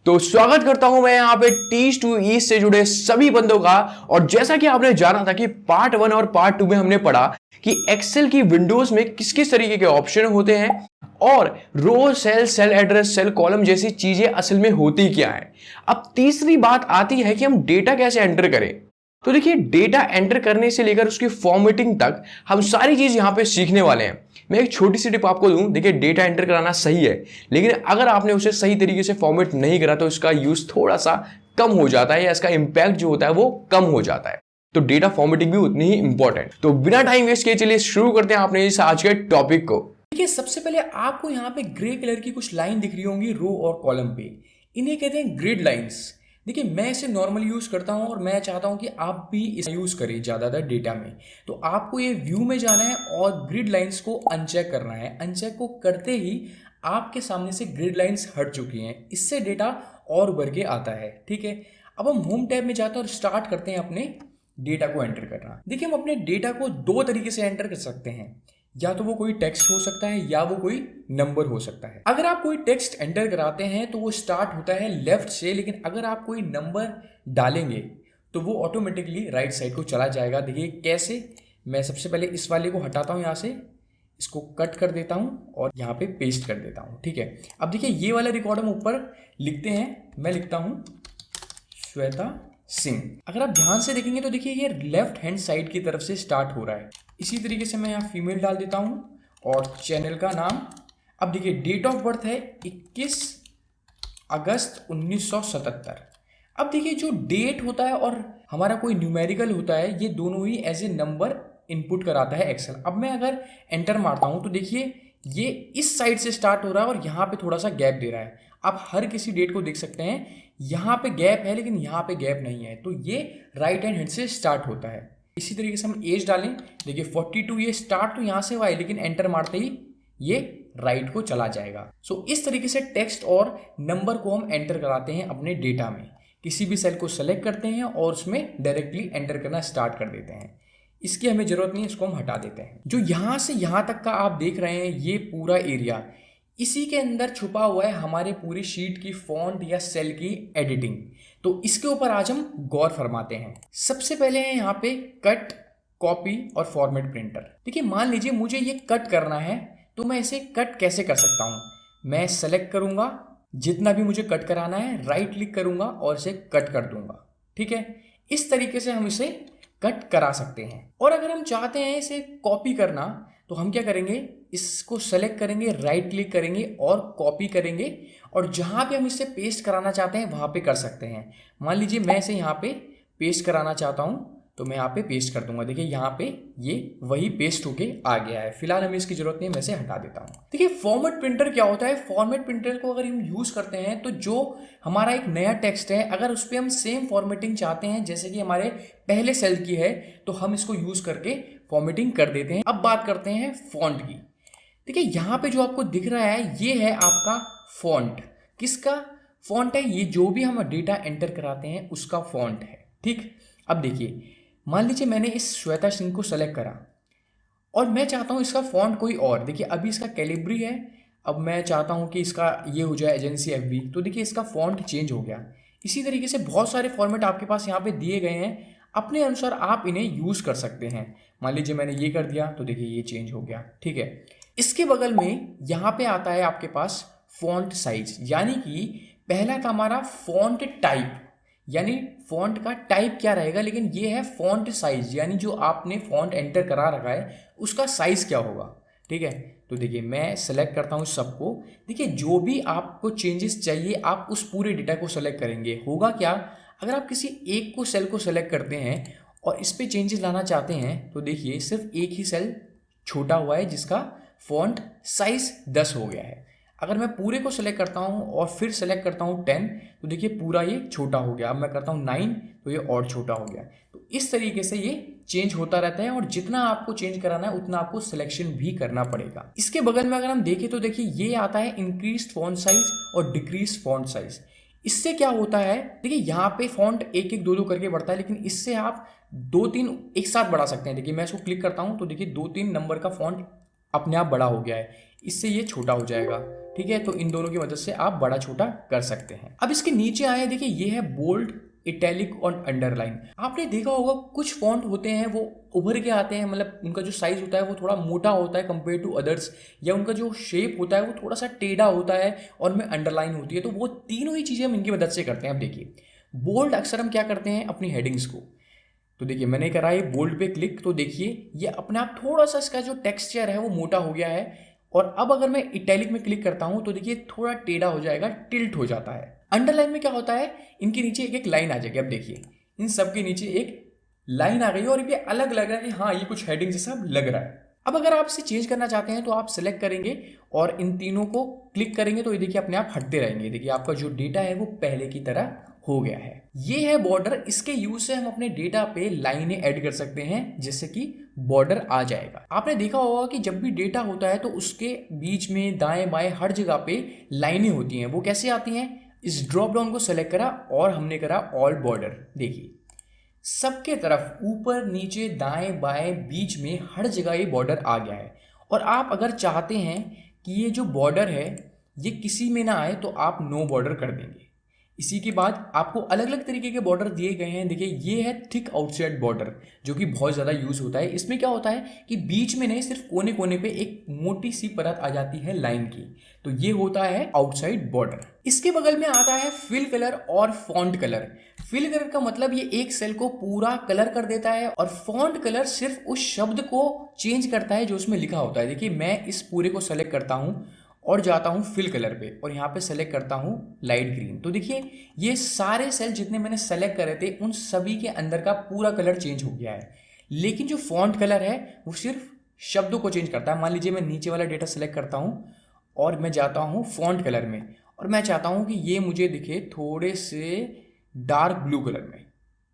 तो स्वागत करता हूं मैं यहां पे टीच टू ईस्ट से जुड़े सभी बंदों का। और जैसा कि आपने जाना था कि पार्ट 1 और पार्ट 2 में हमने पढ़ा कि एक्सेल की विंडोज में किस किस तरीके के ऑप्शन होते हैं और row cell cell address cell column जैसी चीजें असल में होती क्या है। अब तीसरी बात आती है कि हम डेटा कैसे एंटर करें। तो देखिए, डेटा एंटर करने से लेकर उसकी फॉर्मेटिंग तक हम सारी चीज यहां पे सीखने वाले हैं। मैं एक छोटी सी टिप आपको दूं, देखिए डेटा एंटर कराना सही है, लेकिन अगर आपने उसे सही तरीके से फॉर्मेट नहीं करा तो इसका यूज थोड़ा सा कम हो जाता है या इसका इंपैक्ट जो होता है वो कम हो जाता है। तो डेटा फॉर्मेटिंग भी उतनी ही इंपॉर्टेंट। तो बिना टाइम वेस्ट किए चलिए शुरू करते हैं अपने इस आज के टॉपिक को। देखिए, सबसे पहले आपको यहाँ पे ग्रे कलर की कुछ लाइन दिख रही होंगी रो और कॉलम पे। इन्हें कहते हैं ग्रिड लाइंस। देखिए, मैं इसे नॉर्मल यूज़ करता हूँ और मैं चाहता हूँ कि आप भी इसे यूज़ करें ज़्यादातर डेटा में। तो आपको ये व्यू में जाना है और ग्रिड लाइंस को अनचेक करना है। अनचेक को करते ही आपके सामने से ग्रिड लाइंस हट चुकी हैं। इससे डेटा और उभर के आता है। ठीक है, अब हम होम टैब में जाते हैं और स्टार्ट करते हैं अपने डेटा को एंटर करना। देखिए, हम अपने डेटा को दो तरीके से एंटर कर सकते हैं। या तो वो कोई टेक्स्ट हो सकता है या वो कोई नंबर हो सकता है। अगर आप कोई टेक्स्ट एंटर कराते हैं तो वो स्टार्ट होता है लेफ्ट से, लेकिन अगर आप कोई नंबर डालेंगे तो वो ऑटोमेटिकली राइट साइड को चला जाएगा। देखिए कैसे, मैं सबसे पहले इस वाले को हटाता हूँ, यहाँ से इसको कट कर देता हूँ और यहाँ पे पेस्ट कर देता हूँ। ठीक है, अब देखिए ये वाला रिकॉर्ड हम ऊपर लिखते हैं। मैं लिखता हूँ श्वेता सिंह। अगर आप ध्यान से देखेंगे तो देखिए ये लेफ्ट हैंड साइड की तरफ से स्टार्ट हो रहा है। इसी तरीके से मैं यहाँ फीमेल डाल देता हूँ और चैनल का नाम। अब देखिए डेट ऑफ बर्थ है 21 अगस्त 1977। अब देखिए जो डेट होता है और हमारा कोई न्यूमेरिकल होता है, ये दोनों ही एज ए नंबर इनपुट कराता है एक्सेल। अब मैं अगर एंटर मारता हूँ तो देखिए ये इस साइड से स्टार्ट हो रहा है और यहाँ पे थोड़ा सा गैप दे रहा है। आप हर किसी डेट को देख सकते हैं, यहाँ पे गैप है लेकिन यहाँ पे गैप नहीं है, तो ये राइट हैंड से स्टार्ट होता है। इसी तरीके से हम एज डालें, देखिए 42, ये स्टार्ट तो यहाँ से हुआ है लेकिन एंटर मारते ही ये राइट को चला जाएगा। सो इस तरीके से टेक्स्ट और नंबर को हम एंटर कराते हैं अपने डेटा में। किसी भी सेल को सेलेक्ट करते हैं और उसमें डायरेक्टली एंटर करना स्टार्ट कर देते हैं। इसकी हमें जरूरत नहीं है, इसको हम हटा देते हैं। जो यहाँ से यहाँ तक का आप देख रहे हैं ये पूरा एरिया, इसी के अंदर छुपा हुआ है हमारे पूरी शीट की फॉन्ट या सेल की एडिटिंग। तो इसके ऊपर आज हम गौर फरमाते हैं। सबसे पहले है यहाँ पे कट, कॉपी और फॉर्मेट प्रिंटर। देखिए मान लीजिए मुझे ये कट करना है, तो मैं इसे कट कैसे कर सकता हूँ। मैं सेलेक्ट करूंगा जितना भी मुझे कट कराना है, राइट क्लिक करूंगा और इसे कट कर दूंगा। ठीक है, इस तरीके से हम इसे कट करा सकते हैं। और अगर हम चाहते हैं इसे कॉपी करना तो हम क्या करेंगे, इसको सेलेक्ट करेंगे, राइट क्लिक करेंगे और कॉपी करेंगे, और जहां पे हम इसे पेस्ट कराना चाहते हैं वहां पे कर सकते हैं। मान लीजिए मैं इसे यहाँ पे पेस्ट कराना चाहता हूँ तो मैं यहाँ पे पेस्ट कर दूंगा। देखिए यहाँ पे ये वही पेस्ट होके आ गया है। फिलहाल हमें इसकी जरूरत नहीं है, मैं इसे हटा देता हूँ। देखिए फॉर्मेट प्रिंटर क्या होता है। फॉर्मेट प्रिंटर को अगर हम यूज करते हैं तो जो हमारा एक नया टेक्स्ट है, अगर उस पर हम सेम फॉर्मेटिंग चाहते हैं जैसे कि हमारे पहले सेल की है, तो हम इसको यूज करके फॉर्मेटिंग कर देते हैं। अब बात करते हैं फॉन्ट की। देखिए यहाँ पे जो आपको दिख रहा है ये है आपका फॉन्ट। किसका फॉन्ट है? ये जो भी हम डेटा एंटर कराते हैं उसका फॉन्ट है। ठीक, अब देखिए मान लीजिए मैंने इस श्वेता सिंह को सेलेक्ट करा और मैं चाहता हूँ इसका फॉन्ट कोई और। देखिए अभी इसका कैलिब्री है, अब मैं चाहता हूँ कि इसका ये हो जाए एजेंसी एफबी, तो देखिए इसका फॉन्ट चेंज हो गया। इसी तरीके से बहुत सारे फॉर्मेट आपके पास यहाँ पे दिए गए हैं, अपने अनुसार आप इन्हें यूज़ कर सकते हैं। मान लीजिए मैंने ये कर दिया तो देखिए ये चेंज हो गया। ठीक है, इसके बगल में यहाँ पे आता है आपके पास फॉन्ट साइज, यानी कि पहला था हमारा फॉन्ट टाइप, यानी फॉन्ट का टाइप क्या रहेगा, लेकिन ये है फॉन्ट साइज, यानी जो आपने फॉन्ट एंटर करा रखा है उसका साइज क्या होगा। ठीक है, तो देखिए मैं सेलेक्ट करता हूँ सबको। देखिए जो भी आपको चेंजेस चाहिए आप उस पूरे डेटा को सेलेक्ट करेंगे। होगा क्या, अगर आप किसी एक को सेल को सेलेक्ट करते हैं और इस पर चेंजेस लाना चाहते हैं तो देखिए सिर्फ एक ही सेल छोटा हुआ है जिसका फॉन्ट साइज 10 हो गया है। अगर मैं पूरे को सेलेक्ट करता हूँ और फिर सेलेक्ट करता हूँ 10 तो देखिए पूरा ये छोटा हो गया। अब मैं करता हूँ 9 तो ये और छोटा हो गया। तो इस तरीके से ये चेंज होता रहता है और जितना आपको चेंज कराना है उतना आपको सिलेक्शन भी करना पड़ेगा। इसके बगल में अगर हम देखें तो देखिए ये आता है इंक्रीज फॉन्ट साइज और डिक्रीज फॉन्ट साइज। इससे क्या होता है, देखिए यहाँ पे फॉन्ट एक एक दो दो करके बढ़ता है, लेकिन इससे आप 2-3 एक साथ बढ़ा सकते हैं। देखिए मैं इसको क्लिक करता हूँ तो देखिए 2-3 नंबर का फॉन्ट अपने आप बड़ा हो गया है। इससे ये छोटा हो जाएगा। ठीक है, तो इन दोनों की मदद से आप बड़ा छोटा कर सकते हैं। अब इसके नीचे आए, देखिए ये है बोल्ड, इटैलिक और अंडरलाइन। आपने देखा होगा कुछ फॉन्ट होते हैं वो उभर के आते हैं, मतलब उनका जो साइज होता है वो थोड़ा मोटा होता है कंपेयर टू अदर्स, या उनका जो शेप होता है वो थोड़ा सा टेढ़ा होता है और में अंडरलाइन होती है। तो वो तीनों ही चीज़ें हम इनकी मदद से करते हैं। अब देखिए बोल्ड अक्सर हम क्या करते हैं अपनी हेडिंग्स को, तो देखिए मैंने करा है बोल्ड पे क्लिक, तो देखिए ये अपने आप थोड़ा सा इसका जो टेक्सचर है वो मोटा हो गया है। और अब अगर मैं इटैलिक में क्लिक करता हूं तो देखिए थोड़ा टेढ़ा हो जाएगा, टिल्ट हो जाता है। अंडरलाइन में क्या होता है, इनके नीचे एक एक लाइन आ जाएगी। अब देखिए इन सब के नीचे एक लाइन आ गई और ये अलग लग रहा है कि हाँ ये कुछ हेडिंग जैसा लग रहा है। अब अगर आप इसे चेंज करना चाहते हैं तो आप सेलेक्ट करेंगे और इन तीनों को क्लिक करेंगे तो ये देखिए अपने आप हटते रहेंगे। देखिए आपका जो डेटा है वो पहले की तरह हो गया है। ये है बॉर्डर। इसके यूज से हम अपने डेटा पे लाइनें ऐड कर सकते हैं जिससे कि बॉर्डर आ जाएगा। आपने देखा होगा कि जब भी डेटा होता है तो उसके बीच में दाएं बाएं हर जगह पे लाइनें होती हैं। वो कैसे आती हैं, इस ड्रॉप डाउन को सेलेक्ट करा और हमने करा ऑल बॉर्डर। देखिए सबके तरफ ऊपर नीचे दाएं बाएं बीच में हर जगह ये बॉर्डर आ गया है। और आप अगर चाहते हैं कि ये जो बॉर्डर है ये किसी में ना आए तो आप नो बॉर्डर कर देंगे। इसी के बाद आपको अलग अलग तरीके के बॉर्डर दिए गए हैं। देखिए ये है थिक आउटसाइड बॉर्डर जो कि बहुत ज़्यादा यूज होता है। इसमें क्या होता है कि बीच में नहीं, सिर्फ कोने कोने पे एक मोटी सी परत आ जाती है लाइन की, तो ये होता है आउटसाइड बॉर्डर। इसके बगल में आता है फिल कलर और फॉन्ट कलर। फिल कलर का मतलब ये एक सेल को पूरा कलर कर देता है और फॉन्ट कलर सिर्फ उस शब्द को चेंज करता है जो उसमें लिखा होता है। देखिए मैं इस पूरे को सेलेक्ट करता हूँ और जाता हूँ फिल कलर पे और यहाँ पे सेलेक्ट करता हूँ लाइट ग्रीन। तो देखिए ये सारे सेल जितने मैंने सेलेक्ट करे थे उन सभी के अंदर का पूरा कलर चेंज हो गया है। लेकिन जो फॉन्ट कलर है वो सिर्फ शब्दों को चेंज करता है। मान लीजिए मैं नीचे वाला डेटा सेलेक्ट करता हूँ और मैं जाता हूँ फॉन्ट कलर में और मैं चाहता हूँ कि ये मुझे दिखे थोड़े से डार्क ब्लू कलर में।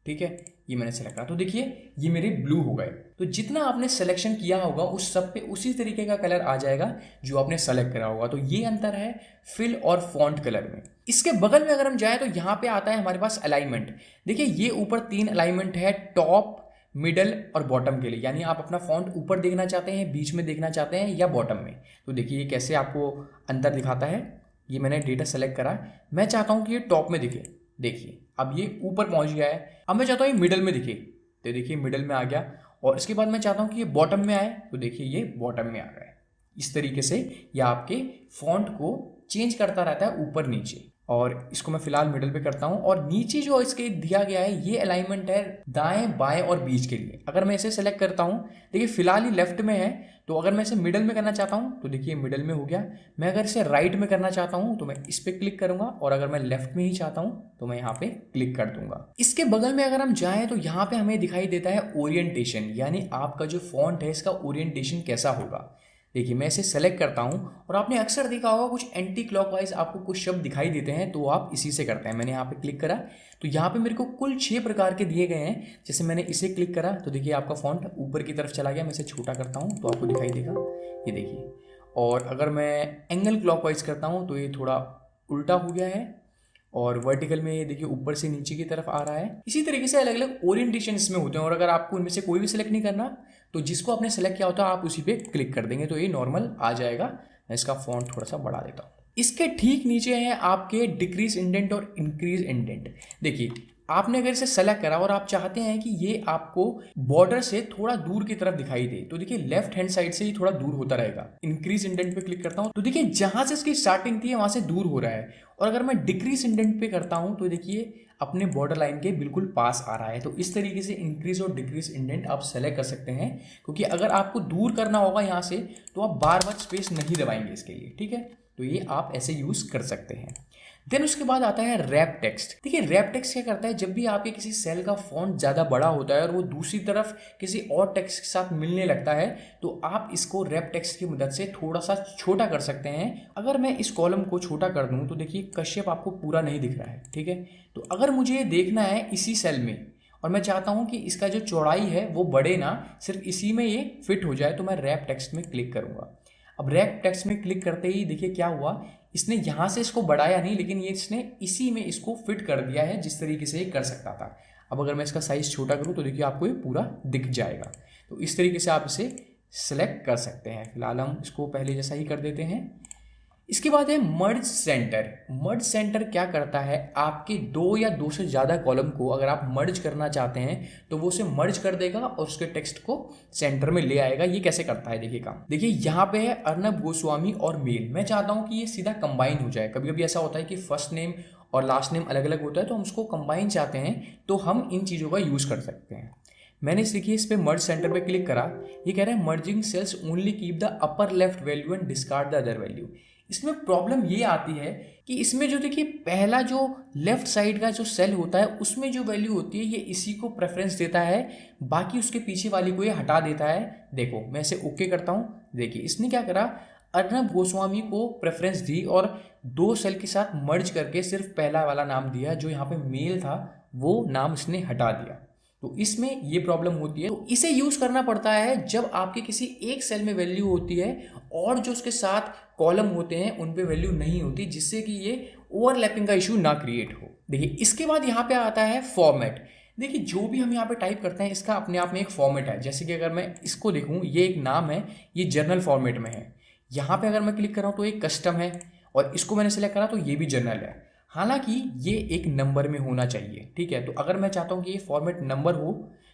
ठीक है, ये मैंने सेलेक्ट करा तो देखिए ये मेरे ब्लू हो गए। तो जितना आपने सिलेक्शन किया होगा उस सब पे उसी तरीके का कलर आ जाएगा जो आपने सेलेक्ट करा होगा। तो ये अंतर है फिल और फॉन्ट कलर में। इसके बगल में अगर हम जाएं तो यहाँ पे आता है हमारे पास अलाइनमेंट। देखिए ये ऊपर 3 अलाइनमेंट है, टॉप, मिडल और बॉटम के लिए। यानी आप अपना फॉन्ट ऊपर देखना चाहते हैं, बीच में देखना चाहते हैं या बॉटम में। तो देखिए ये कैसे आपको अंतर दिखाता है। ये मैंने डेटा सेलेक्ट करा, मैं चाहता हूँ कि ये टॉप में दिखे। देखिए अब ये ऊपर पहुंच गया है। अब मैं चाहता हूँ ये मिडल में दिखे, तो देखिए मिडल में आ गया। और इसके बाद मैं चाहता हूँ कि ये बॉटम में आए, तो देखिए ये बॉटम में आ गया है। इस तरीके से ये आपके फॉन्ट को चेंज करता रहता है ऊपर नीचे। और इसको मैं फिलहाल मिडल पे करता हूँ। और नीचे जो इसके दिया गया है ये अलाइनमेंट है दाएं बाएं और बीच के लिए। अगर मैं इसे सेलेक्ट करता हूँ, देखिए फिलहाल ही लेफ्ट में है, तो अगर मैं इसे मिडल में करना चाहता हूँ तो देखिए मिडल में हो गया। मैं अगर इसे राइट में करना चाहता हूँ तो मैं इस पर क्लिक करूंगा और अगर मैं लेफ्ट में ही चाहता हूँ तो मैं यहाँ पे क्लिक कर दूंगा। इसके बगल में अगर हम जाएं तो यहाँ पे हमें दिखाई देता है ओरिएंटेशन, यानी आपका जो फॉन्ट है इसका ओरिएंटेशन कैसा होगा। देखिए मैं इसे सेलेक्ट करता हूं और आपने अक्सर देखा होगा कुछ एंटी क्लॉकवाइज आपको कुछ शब्द दिखाई देते हैं तो आप इसी से करते हैं। मैंने यहाँ पे क्लिक करा तो यहाँ पे मेरे को कुल 6 प्रकार के दिए गए हैं। जैसे मैंने इसे क्लिक करा तो देखिए आपका फॉन्ट ऊपर की तरफ चला गया। मैं इसे छोटा करता हूँ तो आपको दिखाई देगा, ये देखिए। और अगर मैं एंगल क्लॉकवाइज करता हूँ तो ये थोड़ा उल्टा हो गया है और वर्टिकल में ये देखिए ऊपर से नीचे की तरफ आ रहा है। इसी तरीके से अलग अलग ओरिएंटेशन इसमें होते हैं और अगर आपको इनमें से कोई भी सिलेक्ट नहीं करना तो जिसको आपने सेलेक्ट किया होता है आप उसी पे क्लिक कर देंगे तो ये नॉर्मल आ जाएगा। मैं इसका फॉन्ट थोड़ा सा बढ़ा देता हूँ। इसके ठीक नीचे है आपके डिक्रीज इंडेंट और इंक्रीज इंडेंट। देखिए आपने अगर इसे सेलेक्ट करा और आप चाहते हैं कि ये आपको बॉर्डर से थोड़ा दूर की तरफ दिखाई दे तो देखिए लेफ्ट हैंड साइड से ही थोड़ा दूर होता रहेगा। इंक्रीज इंडेंट पे क्लिक करता हूं तो देखिए जहां से इसकी स्टार्टिंग थी वहां से दूर हो रहा है। और अगर मैं डिक्रीज इंडेंट पे करता हूं तो देखिए अपने बॉर्डर लाइन के बिल्कुल पास आ रहा है। तो इस तरीके से इंक्रीज और डिक्रीज इंडेंट आप सेलेक्ट कर सकते हैं, क्योंकि अगर आपको दूर करना होगा यहाँ से तो आप बार बार स्पेस नहीं दबाएंगे इसके लिए। ठीक है, तो ये आप ऐसे यूज कर सकते हैं। देन उसके बाद आता है रैप टेक्स्ट। देखिए रैप टेक्स्ट क्या करता है, जब भी आपके किसी सेल का फॉन्ट ज़्यादा बड़ा होता है और वो दूसरी तरफ किसी और टेक्स्ट के साथ मिलने लगता है तो आप इसको रैप टेक्स्ट की मदद से थोड़ा सा छोटा कर सकते हैं। अगर मैं इस कॉलम को छोटा कर दूं तो देखिए कश्यप आपको पूरा नहीं दिख रहा है। ठीक है, तो अगर मुझे देखना है इसी सेल में और मैं चाहता हूं कि इसका जो चौड़ाई है वो बढ़े ना, सिर्फ इसी में ये फिट हो जाए, तो मैं रैप टेक्स्ट में क्लिक करूंगा। अब रैप टेक्स्ट में क्लिक करते ही देखिए क्या हुआ, इसने यहाँ से इसको बढ़ाया नहीं लेकिन ये इसने इसी में इसको फिट कर दिया है जिस तरीके से ये कर सकता था। अब अगर मैं इसका साइज छोटा करूँ तो देखिए आपको ये पूरा दिख जाएगा। तो इस तरीके से आप इसे सिलेक्ट कर सकते हैं। फिलहाल हम इसको पहले जैसा ही कर देते हैं इसके बाद है मर्ज सेंटर। मर्ज सेंटर क्या करता है, आपके दो या दो से ज़्यादा कॉलम को अगर आप मर्ज करना चाहते हैं तो वो उसे मर्ज कर देगा और उसके टेक्स्ट को सेंटर में ले आएगा। ये कैसे करता है देखिए काम। देखिए यहाँ पे है अर्नब गोस्वामी और मेल। मैं चाहता हूँ कि ये सीधा कंबाइन हो जाए। कभी कभी ऐसा होता है कि फर्स्ट नेम और लास्ट नेम अलग अलग होता है, तो हम उसको कंबाइन चाहते हैं तो हम इन चीज़ों का यूज़ कर सकते हैं। मैंने देखिए इस पे मर्ज सेंटर पे क्लिक करा। ये कह रहा है merging sales only keep the upper left value and discard the other value. इसमें प्रॉब्लम ये आती है कि इसमें जो देखिए पहला जो लेफ्ट साइड का जो सेल होता है उसमें जो वैल्यू होती है ये इसी को प्रेफरेंस देता है, बाकी उसके पीछे वाली को ये हटा देता है। देखो मैं इसे ओके करता हूँ। देखिए इसने क्या करा, अर्नब गोस्वामी को प्रेफरेंस दी और दो सेल के साथ मर्ज करके सिर्फ पहला वाला नाम दिया, जो यहाँ पे मेल था वो नाम इसने हटा दिया। तो इसमें ये प्रॉब्लम होती है। तो इसे यूज करना पड़ता है जब आपके किसी एक सेल में वैल्यू होती है और जो उसके साथ कॉलम होते हैं उन पे वैल्यू नहीं होती, जिससे कि ये ओवरलैपिंग का इशू ना क्रिएट हो। देखिए इसके बाद यहाँ पे आता है फॉर्मेट। देखिए जो भी हम यहाँ पे टाइप करते हैं इसका अपने आप में एक फॉर्मेट है। जैसे कि अगर मैं इसको देखूँ, ये एक नाम है, ये जर्नल फॉर्मेट में है। यहाँ पे अगर मैं क्लिक कर रहा हूँ तो एक कस्टम है और इसको मैंने सेलेक्ट करा तो ये भी जर्नल है। हालांकि ये एक नंबर में होना चाहिए, ठीक है। तो अगर मैं चाहता हूँ कि ये फॉर्मेट नंबर हो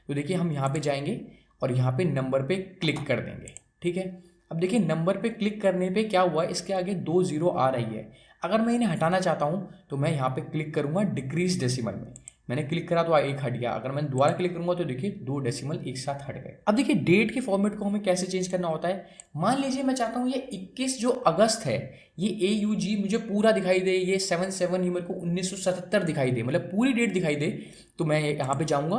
तो देखिए हम यहाँ पे जाएंगे और यहाँ पे नंबर पे क्लिक कर देंगे, ठीक है। अब देखिए नंबर पे क्लिक करने पे क्या हुआ, इसके आगे 2 जीरो आ रही है। अगर मैं इन्हें हटाना चाहता हूँ तो मैं यहाँ पे क्लिक करूँगा डिक्रीज डेसिमल में। मैंने क्लिक करा तो एक हट गया। अगर मैं दोबारा क्लिक करूंगा तो देखिए 2 डेसिमल एक साथ हट गए। अब देखिए डेट के फॉर्मेट को हमें कैसे चेंज करना होता है। मान लीजिए मैं चाहता हूँ ये 21 जो अगस्त है ये AUG मुझे पूरा दिखाई दे, ये 77 ये मेरे को 1977 दिखाई दे, मतलब पूरी डेट दिखाई दे। तो मैं यहाँ पे जाऊँगा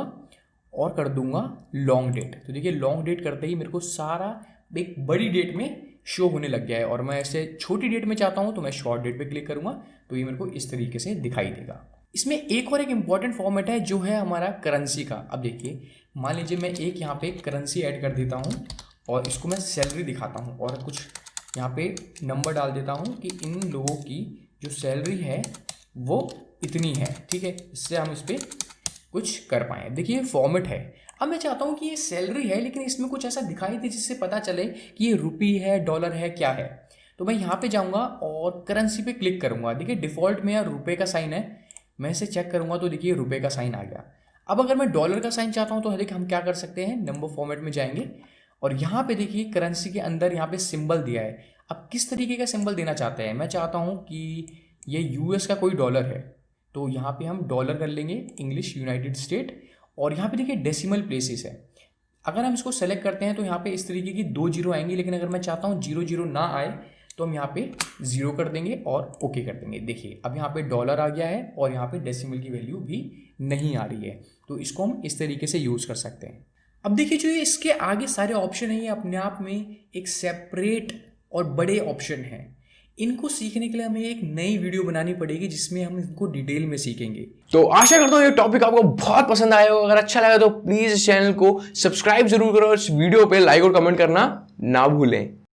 और कर दूंगा लॉन्ग डेट। तो देखिए लॉन्ग डेट करते ही मेरे को सारा एक बड़ी डेट में शो होने लग गया है। और मैं ऐसे छोटी डेट में चाहता हूँ तो मैं शॉर्ट डेट पे क्लिक करूँगा तो ये मेरे को इस तरीके से दिखाई देगा। इसमें एक और एक इम्पॉर्टेंट फॉर्मेट है जो है हमारा करेंसी का। अब देखिए मान लीजिए मैं एक यहाँ पे करेंसी ऐड कर देता हूँ और इसको मैं सैलरी दिखाता हूँ और कुछ यहाँ पे नंबर डाल देता हूँ कि इन लोगों की जो सैलरी है वो इतनी है, ठीक है। इससे हम इस पर कुछ कर पाएँ। देखिए फॉर्मेट है। अब मैं चाहता हूँ कि ये सैलरी है लेकिन इसमें कुछ ऐसा दिखाई दे जिससे पता चले कि ये रुपी है, डॉलर है, क्या है। तो मैं यहाँ पे जाऊँगा और करेंसी पे क्लिक करूँगा। देखिए डिफ़ॉल्ट में यार रुपये का साइन है, मैं इसे चेक करूँगा तो देखिए रुपये का साइन आ गया। अब अगर मैं डॉलर का साइन चाहता हूँ तो देखिए हम क्या कर सकते हैं, नंबर फॉर्मेट में जाएंगे और यहाँ पे देखिए करेंसी के अंदर यहाँ पे सिंबल दिया है। अब किस तरीके का सिंबल देना चाहते हैं, मैं चाहता हूँ कि ये US का कोई डॉलर है तो यहाँ पे हम डॉलर कर लेंगे, इंग्लिश यूनाइटेड स्टेट। और यहाँ पे देखिए डेसिमल प्लेसेस है। अगर हम इसको सेलेक्ट करते हैं तो यहाँ पे इस तरीके की 2 जीरो आएंगी, लेकिन अगर मैं चाहता हूँ 0 0 ना आए तो हम यहाँ पे 0 कर देंगे और ओके कर देंगे। देखिए अब यहाँ पे डॉलर आ गया है और यहाँ पे डेसिमल की वैल्यू भी नहीं आ रही है। तो इसको हम इस तरीके से यूज़ कर सकते हैं। अब देखिए जो ये इसके आगे सारे ऑप्शन हैं ये अपने आप में एक सेपरेट और बड़े ऑप्शन हैं। इनको सीखने के लिए हमें एक नई वीडियो बनानी पड़ेगी जिसमें हम इनको डिटेल में सीखेंगे। तो आशा करता हूँ ये टॉपिक आपको बहुत पसंद आया होगा। अगर अच्छा लगा तो प्लीज इस चैनल को सब्सक्राइब जरूर करो और इस वीडियो पे लाइक और कमेंट करना ना भूलें।